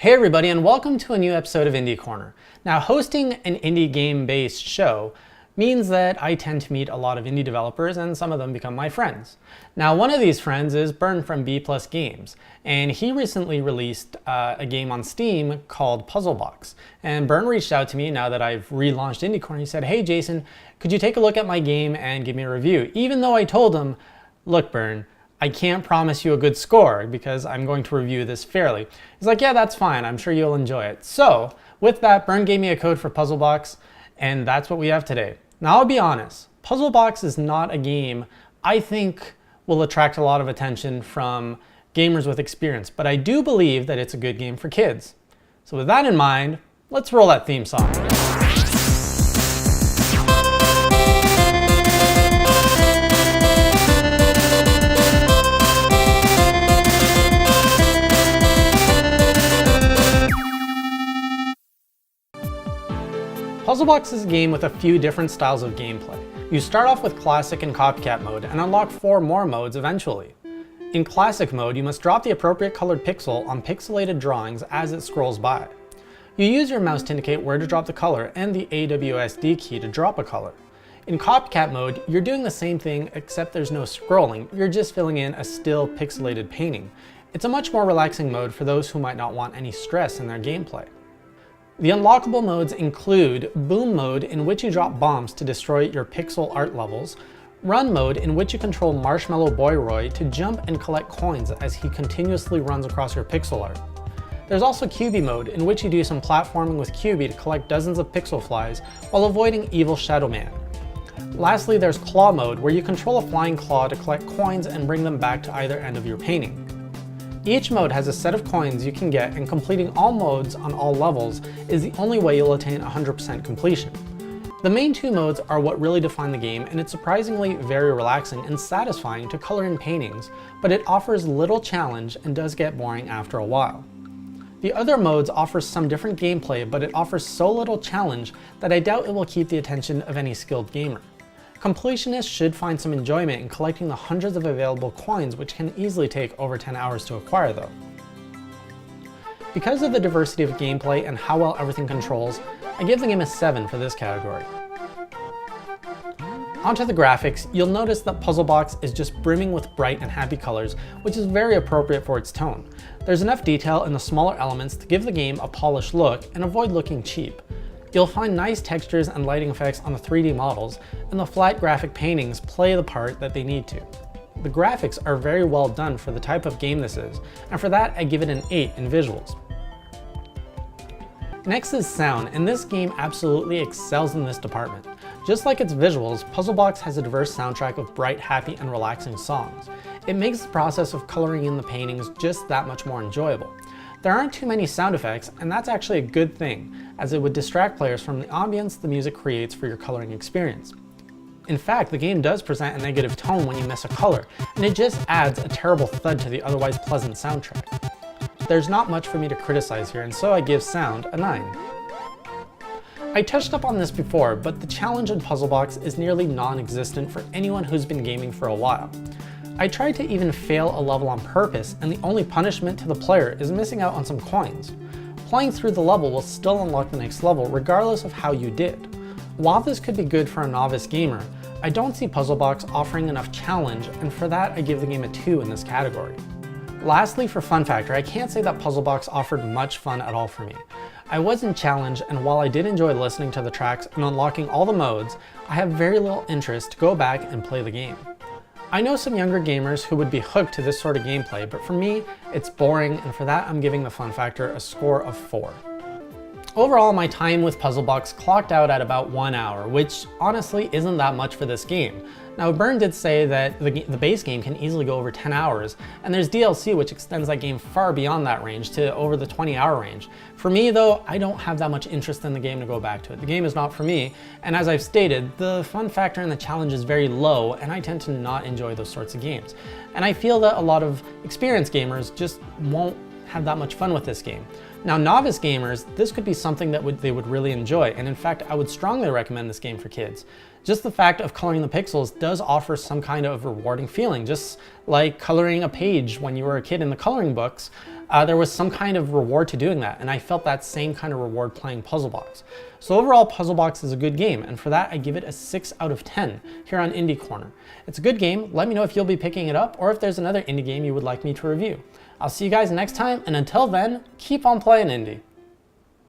Hey everybody, and welcome to a new episode of Indie Corner. Now, hosting an indie game-based show means that I tend to meet a lot of indie developers and some of them become my friends. Now, one of these friends is Bern from B+ Games, and he recently released a game on Steam called Puzzlebox. And Bern reached out to me now that I've relaunched Indie Corner. He said, "Hey Jason, could you take a look at my game and give me a review?" Even though I told him, "Look Bern, I can't promise you a good score because I'm going to review this fairly." He's like, "Yeah, that's fine. I'm sure you'll enjoy it." So with that, Bern gave me a code for Puzzlebox, and that's what we have today. Now, I'll be honest, Puzzlebox is not a game I think will attract a lot of attention from gamers with experience, but I do believe that it's a good game for kids. So with that in mind, let's roll that theme song. Puzzlebox is a game with a few different styles of gameplay. You start off with Classic and Copycat mode and unlock 4 more modes eventually. In Classic mode, you must drop the appropriate colored pixel on pixelated drawings as it scrolls by. You use your mouse to indicate where to drop the color and the AWSD key to drop a color. In Copycat mode, you're doing the same thing except there's no scrolling, you're just filling in a still pixelated painting. It's a much more relaxing mode for those who might not want any stress in their gameplay. The unlockable modes include Boom mode, in which you drop bombs to destroy your pixel art levels, Run mode, in which you control Marshmallow Boy Roy to jump and collect coins as he continuously runs across your pixel art. There's also QB mode, in which you do some platforming with QB to collect dozens of pixel flies while avoiding Evil Shadow Man. Lastly, there's Claw mode, where you control a flying claw to collect coins and bring them back to either end of your painting. Each mode has a set of coins you can get, and completing all modes on all levels is the only way you'll attain 100% completion. The main 2 modes are what really define the game, and it's surprisingly very relaxing and satisfying to color in paintings, but it offers little challenge and does get boring after a while. The other modes offer some different gameplay, but it offers so little challenge that I doubt it will keep the attention of any skilled gamer. Completionists should find some enjoyment in collecting the hundreds of available coins, which can easily take over 10 hours to acquire though. Because of the diversity of gameplay and how well everything controls, I give the game a 7 for this category. Onto the graphics, you'll notice that Puzzlebox is just brimming with bright and happy colors, which is very appropriate for its tone. There's enough detail in the smaller elements to give the game a polished look and avoid looking cheap. You'll find nice textures and lighting effects on the 3D models, and the flat graphic paintings play the part that they need to. The graphics are very well done for the type of game this is, and for that I give it an 8 in visuals. Next is sound, and this game absolutely excels in this department. Just like its visuals, Puzzlebox has a diverse soundtrack of bright, happy, and relaxing songs. It makes the process of coloring in the paintings just that much more enjoyable. There aren't too many sound effects, and that's actually a good thing, as it would distract players from the ambience the music creates for your coloring experience. In fact, the game does present a negative tone when you miss a color, and it just adds a terrible thud to the otherwise pleasant soundtrack. There's not much for me to criticize here, and so I give sound a 9. I touched up on this before, but the challenge in Puzzlebox is nearly non-existent for anyone who's been gaming for a while. I tried to even fail a level on purpose, and the only punishment to the player is missing out on some coins. Playing through the level will still unlock the next level regardless of how you did. While this could be good for a novice gamer, I don't see Puzzlebox offering enough challenge, and for that I give the game a 2 in this category. Lastly, for fun factor, I can't say that Puzzlebox offered much fun at all for me. I wasn't challenged, and while I did enjoy listening to the tracks and unlocking all the modes, I have very little interest to go back and play the game. I know some younger gamers who would be hooked to this sort of gameplay, but for me, it's boring, and for that I'm giving the fun factor a score of 4. Overall, my time with Puzzlebox clocked out at about 1 hour, which honestly isn't that much for this game. Now, Bern did say that the base game can easily go over 10 hours, and there's DLC which extends that game far beyond that range to over the 20-hour range. For me though, I don't have that much interest in the game to go back to it. The game is not for me, and as I've stated, the fun factor and the challenge is very low, and I tend to not enjoy those sorts of games. And I feel that a lot of experienced gamers just won't have that much fun with this game. Now, novice gamers, this could be something that they would really enjoy, and in fact, I would strongly recommend this game for kids. Just the fact of coloring the pixels does offer some kind of rewarding feeling, just like coloring a page when you were a kid in the coloring books. there was some kind of reward to doing that, and I felt that same kind of reward playing Puzzlebox. So overall, Puzzlebox is a good game, and for that I give it a 6 out of 10 here on Indie Corner. It's a good game. Let me know if you'll be picking it up or if there's another indie game you would like me to review. I'll see you guys next time, and until then, keep on playing indie.